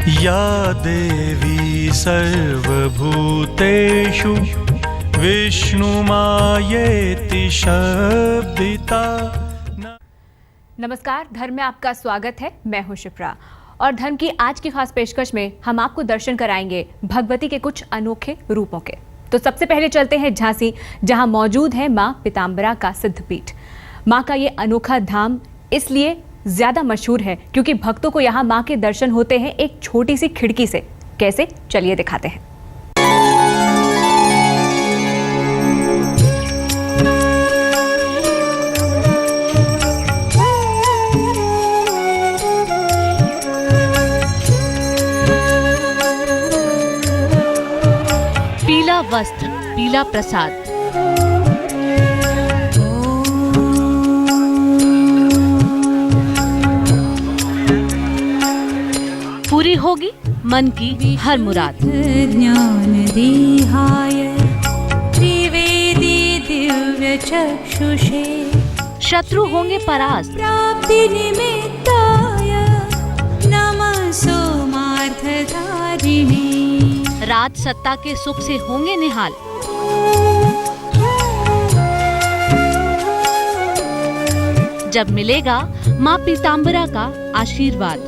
या देवी सर्वभूतेषु विष्णुमायेति शब्दिता। नमस्कार, धर्म में आपका स्वागत है। मैं हूं शिप्रा और धर्म की आज की खास पेशकश में हम आपको दर्शन कराएंगे भगवती के कुछ अनोखे रूपों के। तो सबसे पहले चलते हैं झांसी, जहां मौजूद है मां पीताम्बरा का सिद्धपीठ। मां का ये अनोखा धाम इसलिए ज्यादा मशहूर है क्योंकि भक्तों को यहाँ मां के दर्शन होते हैं एक छोटी सी खिड़की से। कैसे, चलिए दिखाते हैं। पीला वस्त्र, पीला प्रसाद। पूरी होगी मन की हर मुराद। ज्ञान देहाय त्रिवेदी दिव्य चक्षुषे शत्रु होंगे परास्त। प्राप्ति निमित्ताय नमः सोमार्थधारिणे। राज सत्ता के सुख से होंगे निहाल। जब मिलेगा मां पीताम्बरा का आशीर्वाद।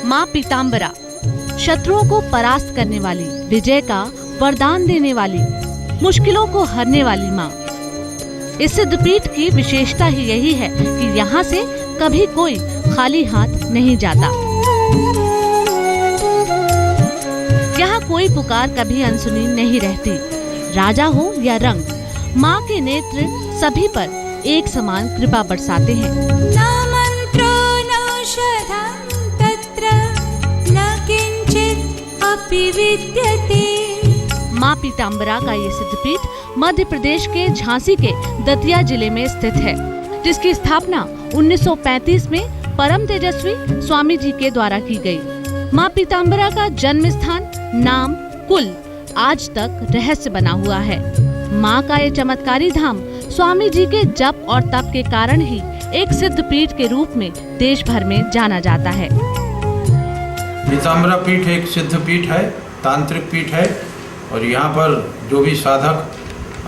मां पीताम्बरा शत्रुओं को परास्त करने वाली, विजय का वरदान देने वाली, मुश्किलों को हरने वाली मां। इस सिद्धपीठ की विशेषता ही यही है कि यहाँ से कभी कोई खाली हाथ नहीं जाता। यहाँ कोई पुकार कभी अनसुनी नहीं रहती। राजा हो या रंग, माँ के नेत्र सभी पर एक समान कृपा बरसाते हैं। न मंत्रो न औषधं तत्र न किंचित अपि विद्यते। माँ पीताम्बरा का ये सिद्धपीठ मध्य प्रदेश के झांसी के दतिया जिले में स्थित है, जिसकी स्थापना 1935 में परम तेजस्वी स्वामी जी के द्वारा की गई। माँ पीताम्बरा का जन्म स्थान, नाम, कुल आज तक रहस्य बना हुआ है। माँ का ये चमत्कारी धाम स्वामी जी के जप और तप के कारण ही एक सिद्धपीठ के रूप में देश भर में जाना जाता है। पीताम्बरा पीठ एक सिद्ध पीठ है, तांत्रिक पीठ है और यहाँ पर जो भी साधक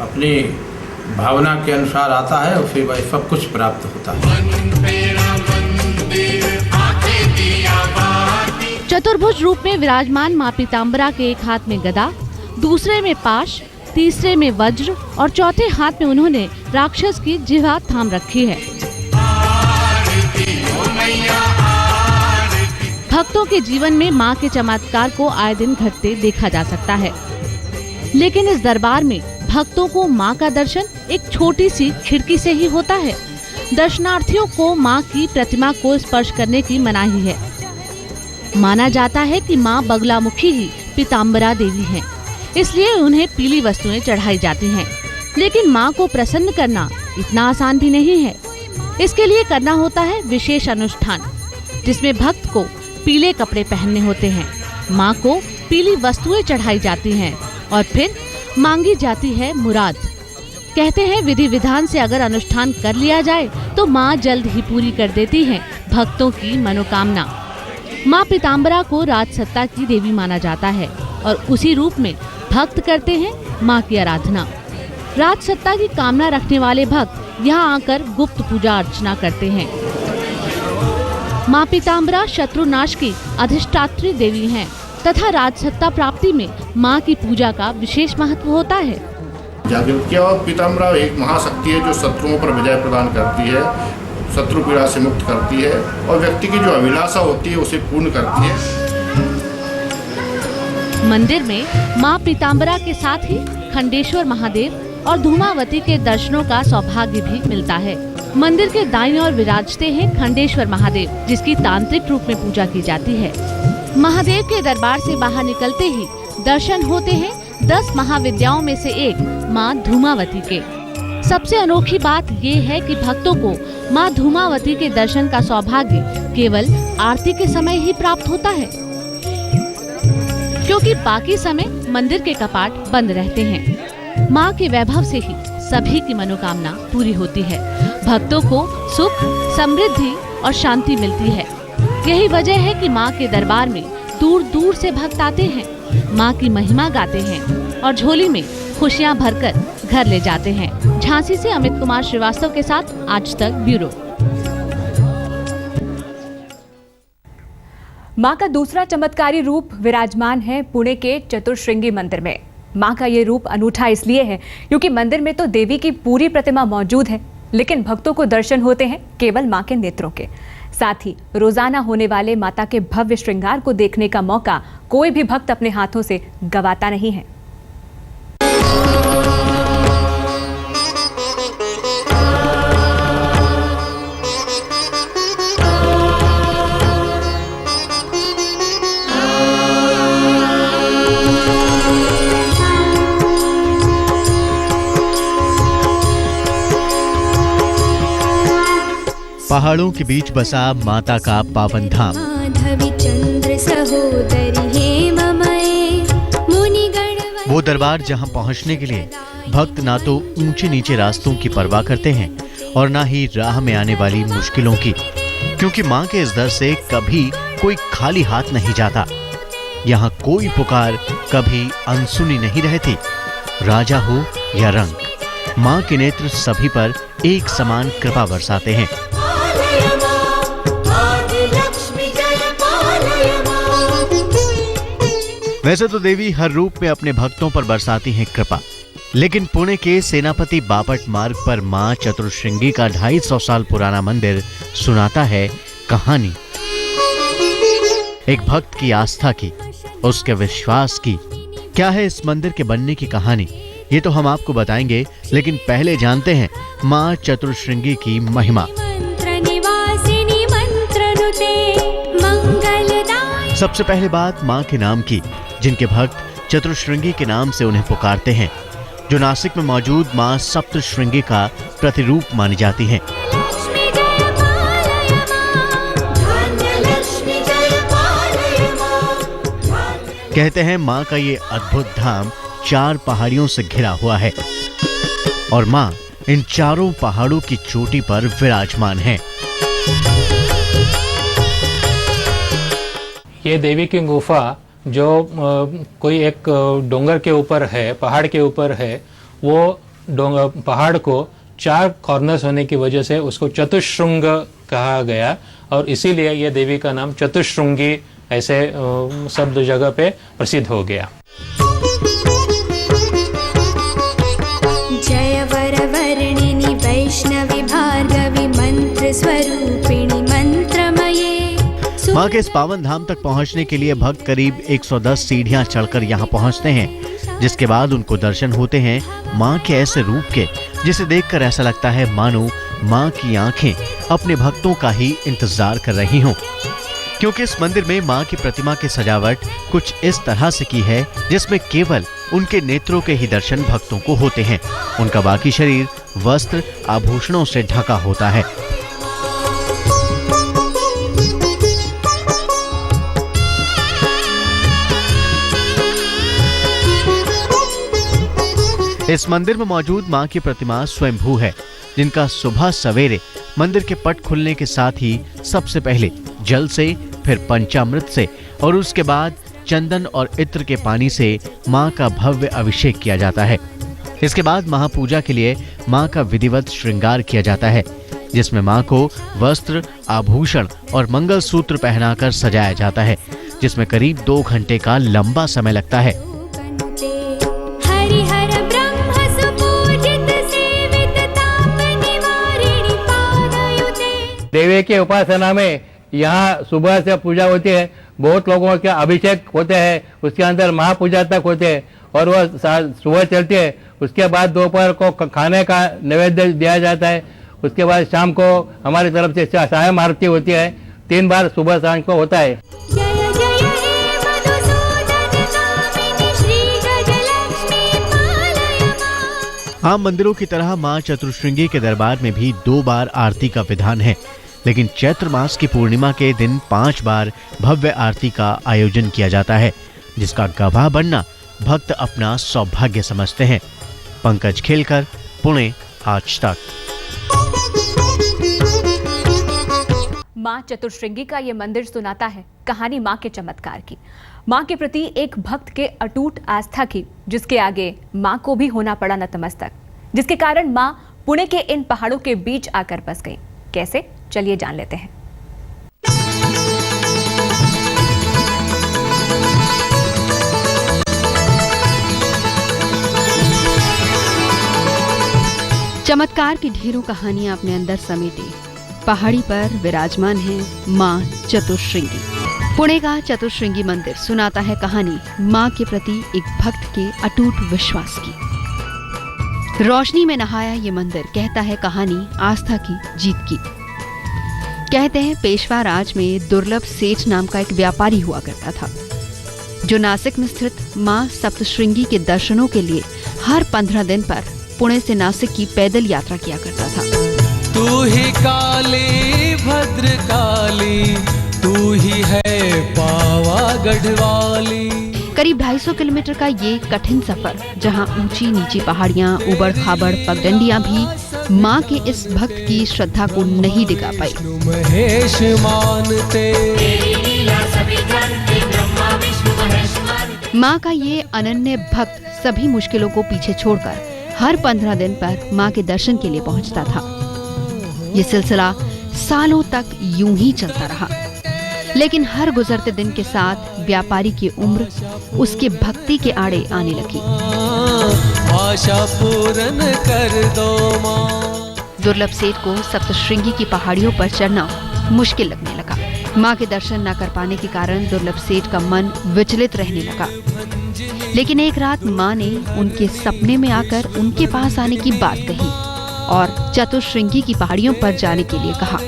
अपनी भावना के अनुसार आता है उसे वह सब कुछ प्राप्त होता है। चतुर्भुज रूप में विराजमान माँ पीताम्बरा के एक हाथ में गदा, दूसरे में पाश, तीसरे में वज्र और चौथे हाथ में उन्होंने राक्षस की जिह्वा थाम रखी है। भक्तों के जीवन में माँ के चमत्कार को आए दिन घटते देखा जा सकता है, लेकिन इस दरबार में भक्तों को माँ का दर्शन एक छोटी सी खिड़की से ही होता है। दर्शनार्थियों को माँ की प्रतिमा को स्पर्श करने की मनाही है। माना जाता है कि माँ बगलामुखी ही पीताम्बरा देवी हैं, इसलिए उन्हें पीली वस्तुएं चढ़ाई जाती हैं। लेकिन माँ को प्रसन्न करना इतना आसान भी नहीं है। इसके लिए करना होता है विशेष अनुष्ठान, जिसमें भक्त को पीले कपड़े पहनने होते हैं। माँ को पीली वस्तुएं चढ़ाई जाती हैं और फिर मांगी जाती है मुराद। कहते हैं विधि विधान से अगर अनुष्ठान कर लिया जाए तो माँ जल्द ही पूरी कर देती हैं भक्तों की मनोकामना। माँ पीताम्बरा को राजसत्ता की देवी माना जाता है और उसी रूप में भक्त करते हैं माँ की आराधना। राजसत्ता की कामना रखने वाले भक्त यहाँ आकर गुप्त पूजा अर्चना करते हैं। माँ पीताम्बरा शत्रुनाश की अधिष्ठात्री देवी हैं तथा राजसत्ता प्राप्ति में माँ की पूजा का विशेष महत्व होता है। जागृत्या और पीताम्बरा एक महाशक्ति है जो शत्रुओं पर विजय प्रदान करती है, शत्रु पीड़ा से मुक्त करती है और व्यक्ति की जो अभिलाषा होती है उसे पूर्ण करती है। मंदिर में माँ पीताम्बरा के साथ ही खंडेश्वर महादेव और धूमावती के दर्शनों का सौभाग्य भी मिलता है। मंदिर के दाईं ओर विराजते हैं खंडेश्वर महादेव, जिसकी तांत्रिक रूप में पूजा की जाती है। महादेव के दरबार से बाहर निकलते ही दर्शन होते हैं 10 महाविद्याओं में से एक माँ धूमावती के। सबसे अनोखी बात ये है कि भक्तों को माँ धूमावती के दर्शन का सौभाग्य केवल आरती के समय ही प्राप्त होता है, क्योंकि बाकी समय मंदिर के कपाट बंद रहते हैं। माँ के वैभव से ही सभी की मनोकामना पूरी होती है। भक्तों को सुख, समृद्धि और शांति मिलती है। यही वजह है कि माँ के दरबार में दूर दूर से भक्त आते हैं, माँ की महिमा गाते हैं और झोली में खुशियाँ भरकर घर ले जाते हैं। झांसी से अमित कुमार श्रीवास्तव के साथ आज तक ब्यूरो। मां का दूसरा चमत्कारी रूप विराजमान है पुणे के चतुश्रृंगी मंदिर में। मां का ये रूप अनूठा इसलिए है क्योंकि मंदिर में तो देवी की पूरी प्रतिमा मौजूद है, लेकिन भक्तों को दर्शन होते हैं केवल मां के नेत्रों के। साथ ही रोजाना होने वाले माता के भव्य श्रृंगार को देखने का मौका कोई भी भक्त अपने हाथों से गंवाता नहीं है। पहाड़ों के बीच बसा माता का पावन धाम। माधवी चंद्र सहोदरी हेममये मुनिगण वो दरबार जहां पहुंचने के लिए भक्त ना तो ऊंचे नीचे रास्तों की परवाह करते हैं और ना ही राह में आने वाली मुश्किलों की, क्योंकि मां के इस दर से कभी कोई खाली हाथ नहीं जाता। यहाँ कोई पुकार कभी अनसुनी नहीं रहती। राजा हो या रंक, मां के नेत्र सभी पर एक समान कृपा बरसाते हैं। वैसे तो देवी हर रूप में अपने भक्तों पर बरसाती हैं कृपा, लेकिन पुणे के सेनापति बापट मार्ग पर मां चतुश्रृंगी का 250 साल पुराना मंदिर सुनाता है कहानी। एक भक्त की आस्था की, उसके विश्वास की। क्या है इस मंदिर के बनने की कहानी, ये तो हम आपको बताएंगे, लेकिन पहले जानते हैं मां चतुश्रृंगी की महिमा। सबसे पहले बात मां के नाम की, जिनके भक्त चतुश्रृंगी के नाम से उन्हें पुकारते हैं, जो नासिक में मौजूद मां सप्तश्रृंगी का प्रतिरूप मानी जाती हैं। कहते हैं मां का ये अद्भुत धाम 4 पहाड़ियों से घिरा हुआ है और मां इन चारों पहाड़ों की चोटी पर विराजमान है। ये देवी की गुफा जो कोई एक डोंगर के ऊपर है, पहाड़ के ऊपर है, वो पहाड़ को 4 कॉर्नर्स होने की वजह से उसको चतुश्रृंग कहा गया और इसीलिए ये देवी का नाम चतुश्रृंगी ऐसे शब्द जगह पे प्रसिद्ध हो गया। जय वरवर्णिनि वैष्णवी भार्गवी मंत्र स्वरूपिणी मंत्रमये। मां के इस पावन धाम तक पहुंचने के लिए भक्त करीब 110 सीढ़ियां चढ़कर यहां पहुंचते हैं, जिसके बाद उनको दर्शन होते हैं मां के ऐसे रूप के जिसे देखकर ऐसा लगता है मानो मां की आंखें अपने भक्तों का ही इंतजार कर रही हों। क्योंकि इस मंदिर में मां की प्रतिमा की सजावट कुछ इस तरह से की है जिसमें केवल उनके नेत्रों के ही दर्शन भक्तों को होते हैं। उनका बाकी शरीर वस्त्र आभूषणों से ढका होता है। इस मंदिर में मौजूद मां की प्रतिमा स्वयंभू है, जिनका सुबह सवेरे मंदिर के पट खुलने के साथ ही सबसे पहले जल से, फिर पंचामृत से और उसके बाद चंदन और इत्र के पानी से मां का भव्य अभिषेक किया जाता है। इसके बाद महापूजा के लिए मां का विधिवत श्रृंगार किया जाता है, जिसमें मां को वस्त्र, आभूषण और मंगलसूत्र पहनाकर सजाया जाता है, जिसमें करीब 2 घंटे का लंबा समय लगता है। देवी के उपासना में यहाँ सुबह से पूजा होती है, बहुत लोगों के अभिषेक होते हैं, उसके अंदर महापूजा तक होते हैं और वह सुबह चलती है। उसके बाद दोपहर को खाने का नैवेद्य दिया जाता है। उसके बाद शाम को हमारी तरफ से सायं आरती होती है, 3 बार सुबह शाम को होता है। आम मंदिरों की तरह मां चतुश्रृंगी के दरबार में भी 2 बार आरती का विधान है, लेकिन चैत्र मास की पूर्णिमा के दिन 5 बार भव्य आरती का आयोजन किया जाता है, जिसका गवाह बनना भक्त अपना सौभाग्य समझते हैं। पंकज खेलकर, पुणे, आज तक। माँ चतुश्रृंगी का ये मंदिर सुनाता है कहानी माँ के चमत्कार की, माँ के प्रति एक भक्त के अटूट आस्था की, जिसके आगे माँ को भी होना पड़ा नतमस्तक, जिसके कारण माँ पुणे के इन पहाड़ों के बीच आकर बस गई। कैसे, चलिए जान लेते हैं। चमत्कार की ढेरों कहानियां अपने अंदर समेटे पहाड़ी पर विराजमान है माँ चतुश्रृंगी। पुणे का चतुश्रृंगी मंदिर सुनाता है कहानी माँ के प्रति एक भक्त के अटूट विश्वास की। रोशनी में नहाया ये मंदिर कहता है कहानी आस्था की जीत की। कहते हैं पेशवा राज में दुर्लभ सेठ नाम का एक व्यापारी हुआ करता था, जो नासिक में स्थित माँ सप्तश्रृंगी के दर्शनों के लिए हर 15 दिन पर पुणे से नासिक की पैदल यात्रा किया करता था। तू ही काली भद्र काली, तू ही है पावागढ़ वाली। करीब 250 किलोमीटर का ये कठिन सफर, जहां ऊंची नीची पहाड़ियां, उबड़ खाबड़ पगडंडियां भी मां के इस भक्त की श्रद्धा को नहीं डिगा पाई। महेश मानते मां का ये अनन्य भक्त सभी मुश्किलों को पीछे छोड़कर हर 15 दिन पर मां के दर्शन के लिए पहुंचता था। ये सिलसिला सालों तक यूं ही चलता रहा, लेकिन हर गुजरते दिन के साथ व्यापारी की उम्र उसके भक्ति के आड़े आने लगी। आशा पूर्ण कर दो मां। दुर्लभ सेठ को सप्तश्रृंगी की पहाड़ियों पर चढ़ना मुश्किल लगने लगा। मां के दर्शन न कर पाने के कारण दुर्लभ सेठ का मन विचलित रहने लगा। लेकिन एक रात मां ने उनके सपने में आकर उनके पास आने की बात कही और चतुश्रृंगी की पहाड़ियों पर जाने के लिए कहा।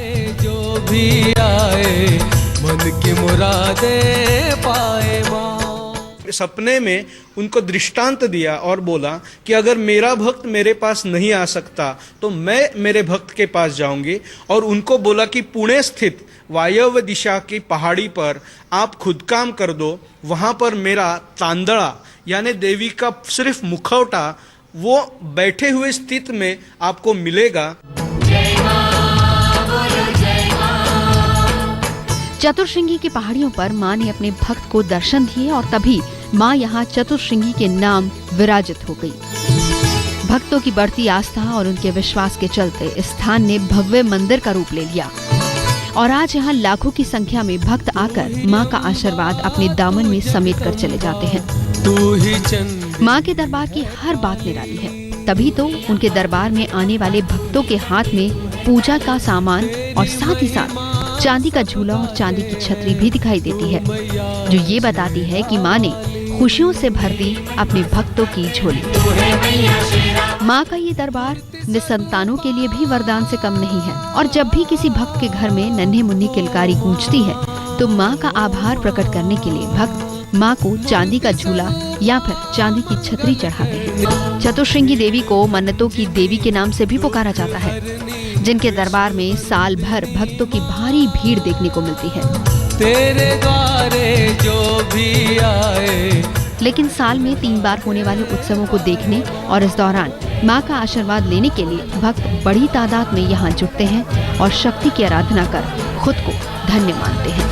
जो भी आए मन की मुरादें पाए मां। सपने में उनको दृष्टांत दिया और बोला कि अगर मेरा भक्त मेरे पास नहीं आ सकता तो मैं मेरे भक्त के पास जाऊंगी, और उनको बोला कि पुणे स्थित वायव्य दिशा की पहाड़ी पर आप खुद काम कर दो, वहां पर मेरा तांदड़ा यानी देवी का सिर्फ मुखौटा वो बैठे हुए स्थिति में आपको मिलेगा। चतुश्रृंगी की पहाड़ियों पर मां ने अपने भक्त को दर्शन दिए और तभी मां यहाँ चतुश्रृंगी के नाम विराजित हो गई। भक्तों की बढ़ती आस्था और उनके विश्वास के चलते इस स्थान ने भव्य मंदिर का रूप ले लिया और आज यहाँ लाखों की संख्या में भक्त आकर मां का आशीर्वाद अपने दामन में समेट कर चले जाते हैं। मां के दरबार की हर बात निराली है, तभी तो उनके दरबार में आने वाले भक्तों के हाथ में पूजा का सामान और साथ ही साथ चांदी का झूला और चांदी की छतरी भी दिखाई देती है, जो ये बताती है कि मां ने खुशियों से भर दी अपने भक्तों की झोली। मां का ये दरबार निसंतानों के लिए भी वरदान से कम नहीं है और जब भी किसी भक्त के घर में नन्हे मुन्नी किलकारी गूंजती है तो मां का आभार प्रकट करने के लिए भक्त मां को चांदी का झूला या फिर चांदी की छतरी चढ़ाते हैं। चतुश्रृंगी देवी को मन्नतों की देवी के नाम से भी पुकारा जाता है, जिनके दरबार में साल भर भक्तों की भारी भीड़ देखने को मिलती है। तेरे द्वारे जो भी आए। लेकिन साल में 3 बार होने वाले उत्सवों को देखने और इस दौरान मां का आशीर्वाद लेने के लिए भक्त बड़ी तादाद में यहाँ जुटते हैं और शक्ति की आराधना कर खुद को धन्य मानते हैं।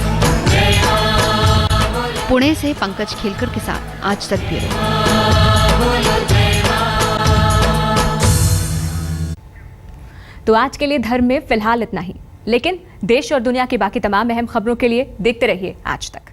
पुणे से पंकज खेलकर के साथ आज तक ब्यूरो। तो आज के लिए धर्म में फिलहाल इतना ही, लेकिन देश और दुनिया की बाकी तमाम अहम खबरों के लिए देखते रहिए आज तक।